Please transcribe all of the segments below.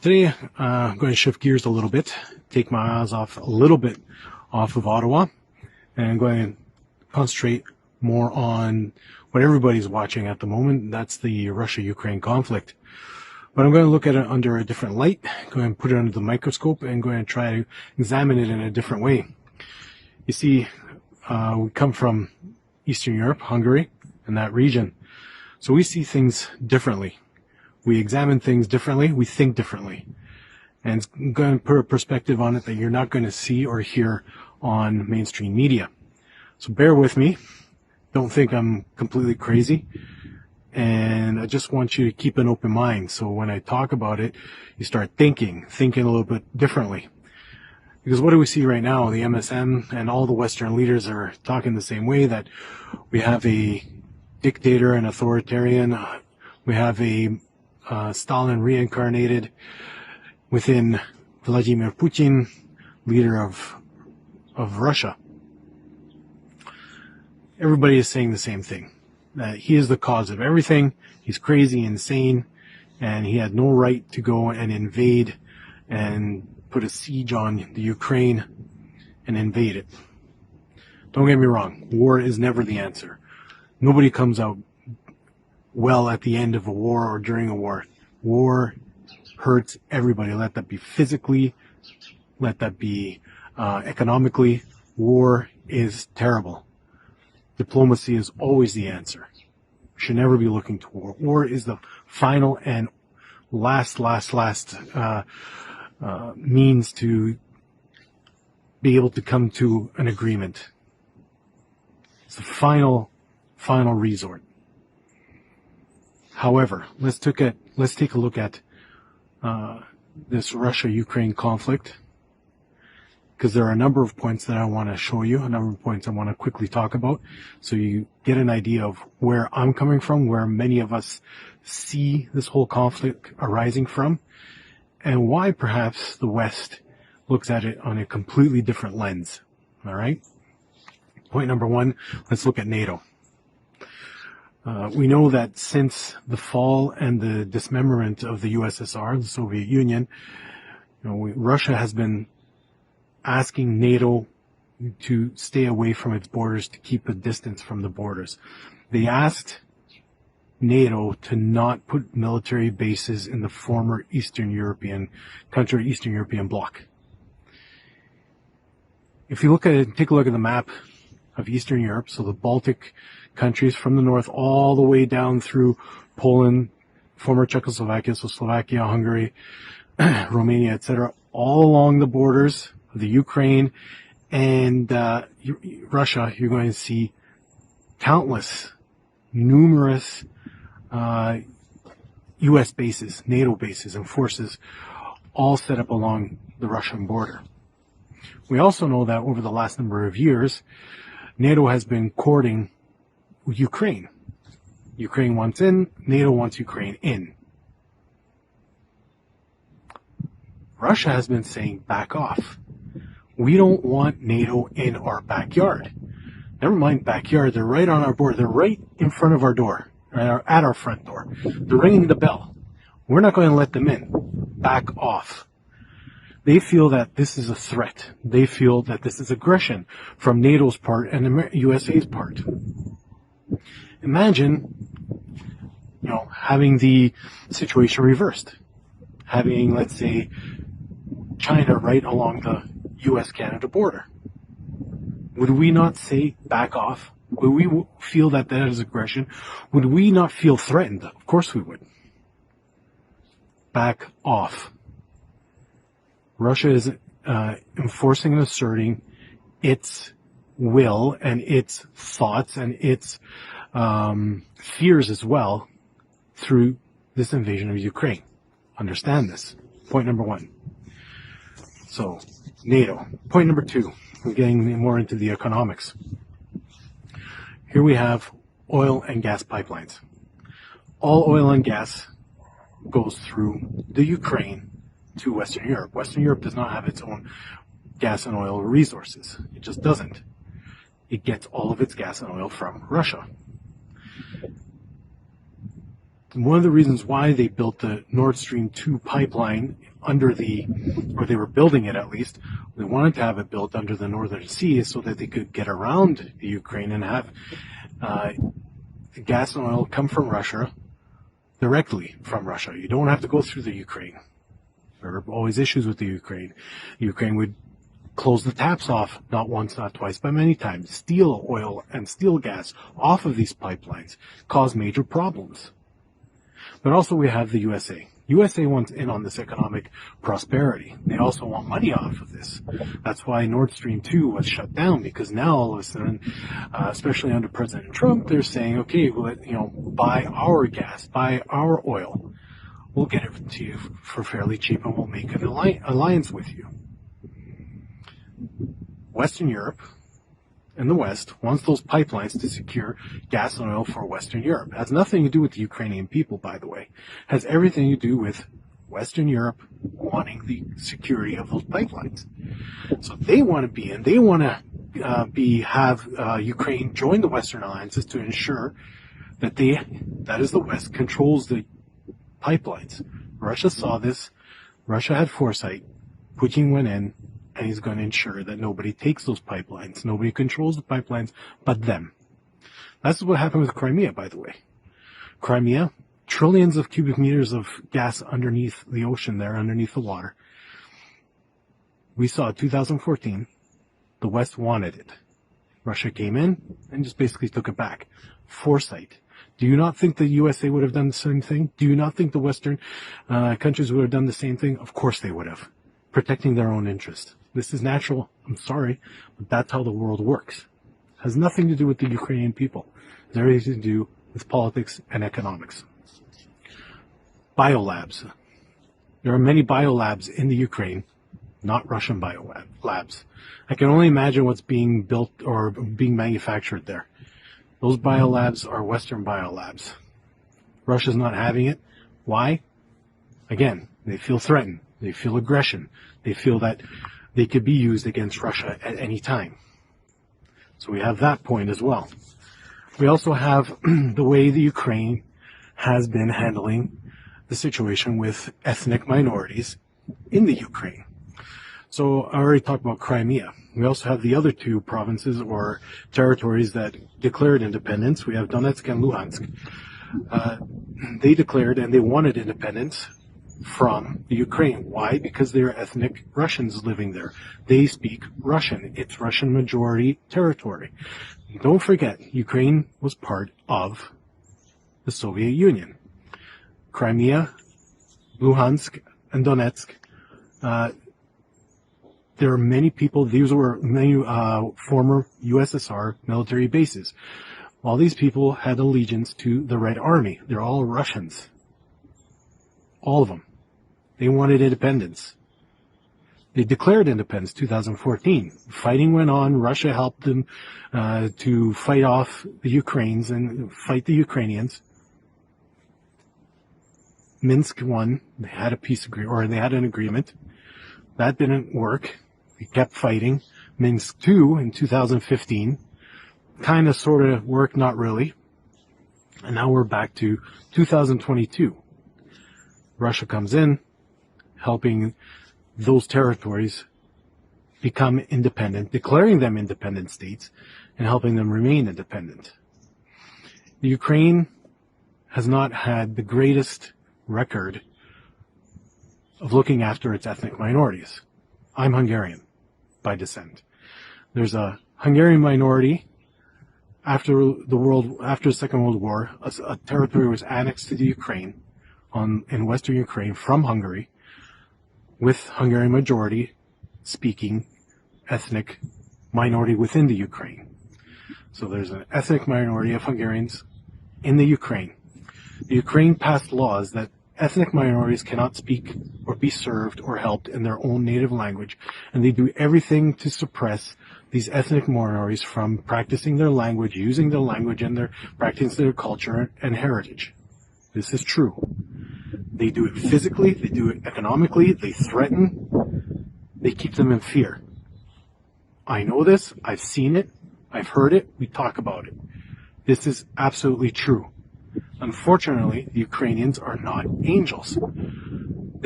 Today, I'm going to shift gears a little bit, take my eyes off a little bit off of Ottawa, and I'm going to concentrate more on what everybody's watching at the moment. That's the Russia-Ukraine conflict. But I'm going to look at it under a different light, going to put it under the microscope, and going to try to examine it in a different way. You see, we come from Eastern Europe, Hungary, and that region. So we see things differently. We examine things differently. We think differently. And I'm going to put a perspective on it that you're not going to see or hear on mainstream media. So bear with me. Don't think I'm completely crazy. And I just want you to keep an open mind. So when I talk about it, you start thinking a little bit differently. Because what do we see right now? The MSM and all the Western leaders are talking the same way, that we have a dictator and authoritarian. We have a Stalin reincarnated within Vladimir Putin, leader of Russia. Everybody is saying the same thing, that he is the cause of everything. He's crazy, insane, and he had no right to go and invade and put a siege on the Ukraine and invade it. Don't get me wrong, war is never the answer. Nobody comes out well at the end of a war or during a war. War hurts everybody. Let that be physically, let that be economically. War is terrible. Diplomacy is always the answer. We should never be looking to war. War is the final and last means to be able to come to an agreement. It's the final resort. However, let's take a look at this Russia-Ukraine conflict, because there are a number of points that I want to show you, a number of points I want to quickly talk about, so you get an idea of where I'm coming from, where many of us see this whole conflict arising from, and why perhaps the West looks at it on a completely different lens. All right? Point number one, let's look at NATO. We know that since the fall and the dismemberment of the USSR, the Soviet Union, Russia has been asking NATO to stay away from its borders, to keep a distance from the borders. They asked NATO to not put military bases in the former Eastern European country, Eastern European bloc. If you take a look at the map of Eastern Europe, so the Baltic countries from the north all the way down through Poland, former Czechoslovakia, so Slovakia, Hungary, Romania, etc., all along the borders of the Ukraine and Russia, you're going to see numerous U.S. bases, NATO bases, and forces all set up along the Russian border. We also know that over the last number of years, NATO has been courting Ukraine. Ukraine wants in, NATO wants Ukraine in. Russia has been saying, back off. We don't want NATO in our backyard. Never mind backyard, they're right on our border. They're right in front of our door, at our front door. They're ringing the bell. We're not going to let them in. Back off. They feel that this is a threat. They feel that this is aggression from NATO's part and the USA's part. Imagine, having the situation reversed. Having, let's say, China right along the US-Canada border. Would we not say back off? Would we feel that is aggression? Would we not feel threatened? Of course we would. Back off. Russia is enforcing and asserting its will and its thoughts and its fears as well through this invasion of Ukraine. Understand this. Point number one. So, NATO. Point number two. We're getting more into the economics. Here we have oil and gas pipelines. All oil and gas goes through the Ukraine to Western Europe. Western Europe does not have its own gas and oil resources. It just doesn't. It gets all of its gas and oil from Russia. One of the reasons why they built the Nord Stream 2 pipeline under or they were building it at least, they wanted to have it built under the Northern Sea so that they could get around the Ukraine and have gas and oil come from Russia, directly from Russia. You don't have to go through the Ukraine. There are always issues with the Ukraine. Ukraine would close the taps off, not once, not twice, but many times. Steal oil and steal gas off of these pipelines, cause major problems. But also we have the USA. USA wants in on this economic prosperity. They also want money off of this. That's why Nord Stream 2 was shut down, because now all of a sudden, especially under President Trump, they're saying, okay, well, buy our gas, buy our oil. We'll get it to you for fairly cheap and we'll make an alliance with you. Western Europe and the West wants those pipelines to secure gas and oil for Western Europe. It has nothing to do with the Ukrainian people, by the way. It has everything to do with Western Europe wanting the security of those pipelines. So they want to be in. They want to have Ukraine join the Western alliances to ensure that that is the West, controls the pipelines. Russia saw this. Russia had foresight. Putin went in, and he's going to ensure that nobody takes those pipelines. Nobody controls the pipelines but them. That's what happened with Crimea, by the way. Crimea, trillions of cubic meters of gas underneath the ocean there, underneath the water. We saw 2014, the West wanted it. Russia came in and just basically took it back. Foresight. Do you not think the USA would have done the same thing? Do you not think the Western countries would have done the same thing? Of course they would have. Protecting their own interest. This is natural. I'm sorry, but that's how the world works. It has nothing to do with the Ukrainian people. It has everything to do with politics and economics. Biolabs. There are many biolabs in the Ukraine, not Russian biolabs. I can only imagine what's being built or being manufactured there. Those biolabs are Western biolabs. Russia's not having it. Why? Again, they feel threatened. They feel aggression. They feel that they could be used against Russia at any time. So we have that point as well. We also have the way the Ukraine has been handling the situation with ethnic minorities in the Ukraine. So I already talked about Crimea. We also have the other two provinces or territories that declared independence. We have Donetsk and Luhansk. They declared and they wanted independence from the Ukraine. Why? Because there are ethnic Russians living there. They speak Russian. It's Russian majority territory. Don't forget, Ukraine was part of the Soviet Union. Crimea, Luhansk, and Donetsk, there are many people, these were many former USSR military bases. All these people had allegiance to the Red Army. They're all Russians. All of them. They wanted independence. They declared independence 2014. Fighting went on. Russia helped them to fight off the Ukrainians and fight the Ukrainians. Minsk won. They had a peace agreement, or they had an agreement. That didn't work. They kept fighting. Minsk 2 in 2015 kind of sort of worked, not really. And now we're back to 2022. Russia comes in, helping those territories become independent, declaring them independent states, and helping them remain independent. The Ukraine has not had the greatest record of looking after its ethnic minorities. I'm Hungarian by descent. There's a Hungarian minority after the Second World War. A territory was annexed to the Ukraine in Western Ukraine from Hungary, with Hungarian majority speaking ethnic minority within the Ukraine. So there's an ethnic minority of Hungarians in the Ukraine. The Ukraine passed laws that ethnic minorities cannot speak or be served or helped in their own native language, and they do everything to suppress these ethnic minorities from practicing their language, using their language, and their practicing their culture and heritage. This is true. They do it physically, they do it economically, they threaten, they keep them in fear. I know this, I've seen it, I've heard it, we talk about it. This is absolutely true. Unfortunately, the Ukrainians are not angels.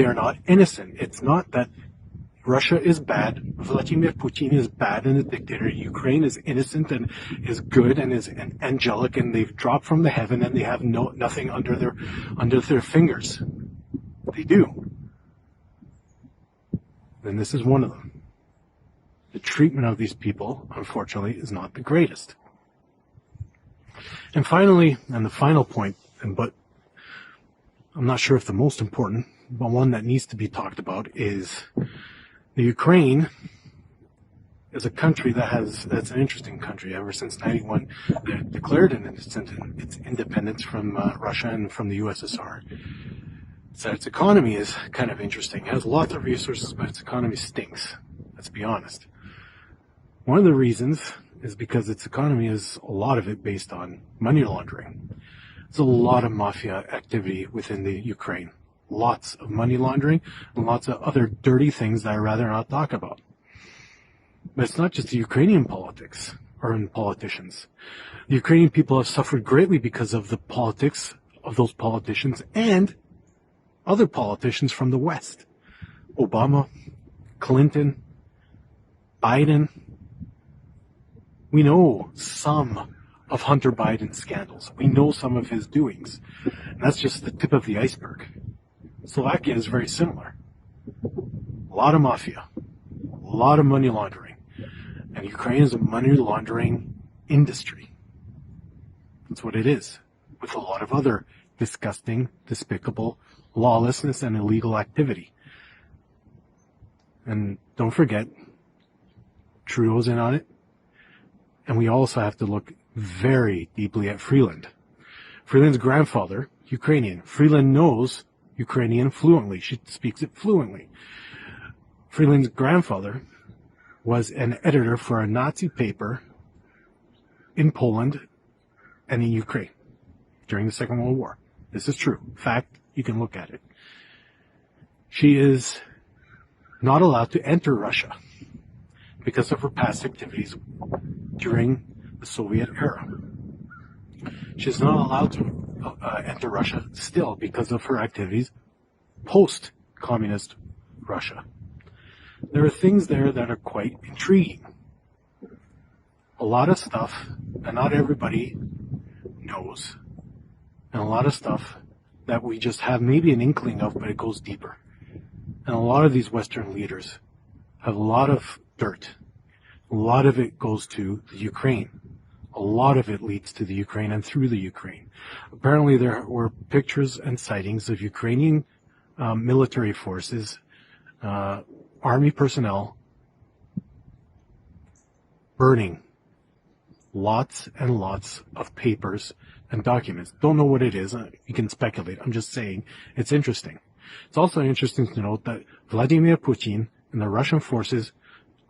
They are not innocent. It's not that Russia is bad, Vladimir Putin is bad and a dictator. Ukraine is innocent and is good and is angelic, and they've dropped from the heaven and they have nothing under their fingers. They do. And this is one of them. The treatment of these people, unfortunately, is not the greatest. And finally, and the final point, but I'm not sure if the most important, but one that needs to be talked about, is the Ukraine is a country that's an interesting country. Ever since 91, they declared its independence from Russia and from the USSR. So its economy is kind of interesting. It has lots of resources, but its economy stinks. Let's be honest. One of the reasons is because its economy is, a lot of it, based on money laundering. There's a lot of mafia activity within the Ukraine. Lots of money laundering and lots of other dirty things that I'd rather not talk about. But it's not just the Ukrainian politics or politicians. The Ukrainian people have suffered greatly because of the politics of those politicians and other politicians from the West. Obama, Clinton, Biden. We know some of Hunter Biden's scandals. We know some of his doings. And that's just the tip of the iceberg. Slovakia is very similar. A lot of mafia, a lot of money laundering. And Ukraine is a money laundering industry. That's what it is, with a lot of other disgusting, despicable lawlessness and illegal activity. And don't forget, Trudeau's in on it. And we also have to look very deeply at Freeland. Freeland's grandfather, Ukrainian. Freeland knows Ukrainian fluently. She speaks it fluently. Freeland's grandfather was an editor for a Nazi paper in Poland and in Ukraine during the Second World War. This is true. Fact, you can look at it. She is not allowed to enter Russia because of her past activities during the Soviet era. She's not allowed to enter Russia still because of her activities post-communist Russia. There are things there that are quite intriguing. A lot of stuff that not everybody knows, and a lot of stuff that we just have maybe an inkling of, but it goes deeper. And a lot of these Western leaders have a lot of dirt. A lot of it goes to the Ukraine. A lot of it leads to the Ukraine and through the Ukraine. Apparently there were pictures and sightings of Ukrainian military forces, army personnel, burning lots and lots of papers and documents. Don't know what it is. You can speculate. I'm just saying it's interesting. It's also interesting to note that Vladimir Putin and the Russian forces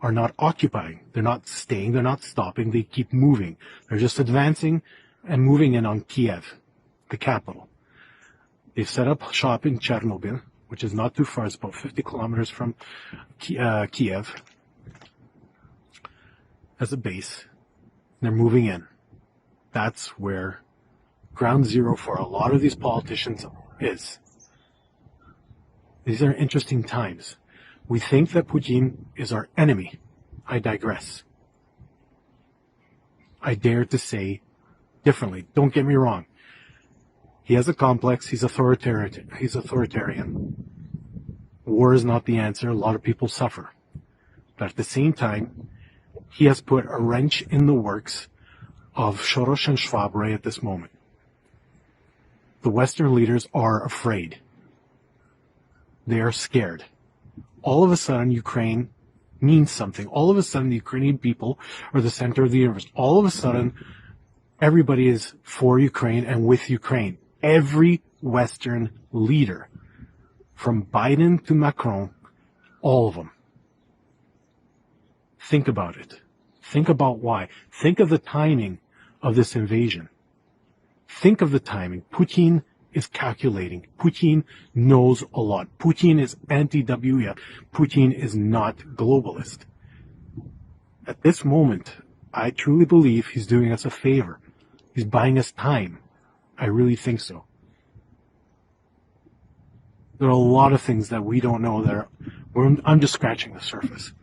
are not occupying. They're not staying. They're not stopping. They keep moving. They're just advancing and moving in on Kiev, the capital. They've set up shop in Chernobyl, which is not too far. It's about 50 kilometers from Kiev as a base. They're moving in. That's where ground zero for a lot of these politicians is. These are interesting times. We think that Putin is our enemy. I digress. I dare to say differently. Don't get me wrong. He has a complex. He's authoritarian. War is not the answer. A lot of people suffer. But at the same time, he has put a wrench in the works of Soros and Schwab right at this moment. The Western leaders are afraid. They are scared. All of a sudden, Ukraine means something. All of a sudden, the Ukrainian people are the center of the universe. All of a sudden, everybody is for Ukraine and with Ukraine. Every Western leader, from Biden to Macron, all of them. Think about it. Think about why. Think of the timing of this invasion. Think of the timing. Putin is calculating. Putin knows a lot. Putin is anti-WEF. Putin is not globalist. At this moment, I truly believe he's doing us a favor. He's buying us time. I really think so. There are a lot of things that we don't know that I'm just scratching the surface.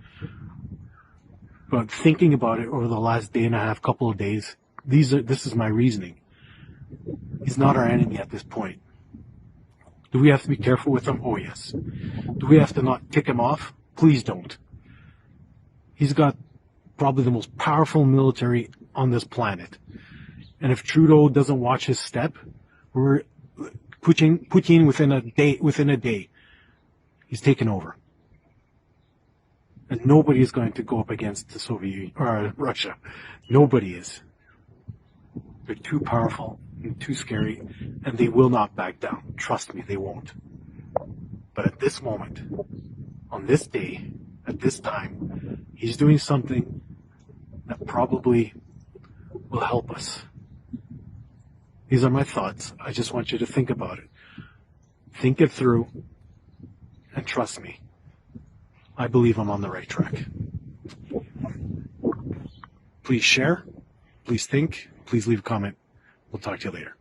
But thinking about it over the last day and a half, couple of days, this is my reasoning. He's not our enemy at this point. Do we have to be careful with him? Oh, yes. Do we have to not tick him off? Please don't. He's got probably the most powerful military on this planet. And if Trudeau doesn't watch his step, Putin within a day, he's taken over. And nobody is going to go up against the Soviet Union, or Russia. Nobody is. They're too powerful and too scary, and they will not back down. Trust me, they won't. But at this moment, on this day, at this time, he's doing something that probably will help us. These are my thoughts. I just want you to think about it. Think it through, and trust me, I believe I'm on the right track. Please share, please think, please leave a comment. We'll talk to you later.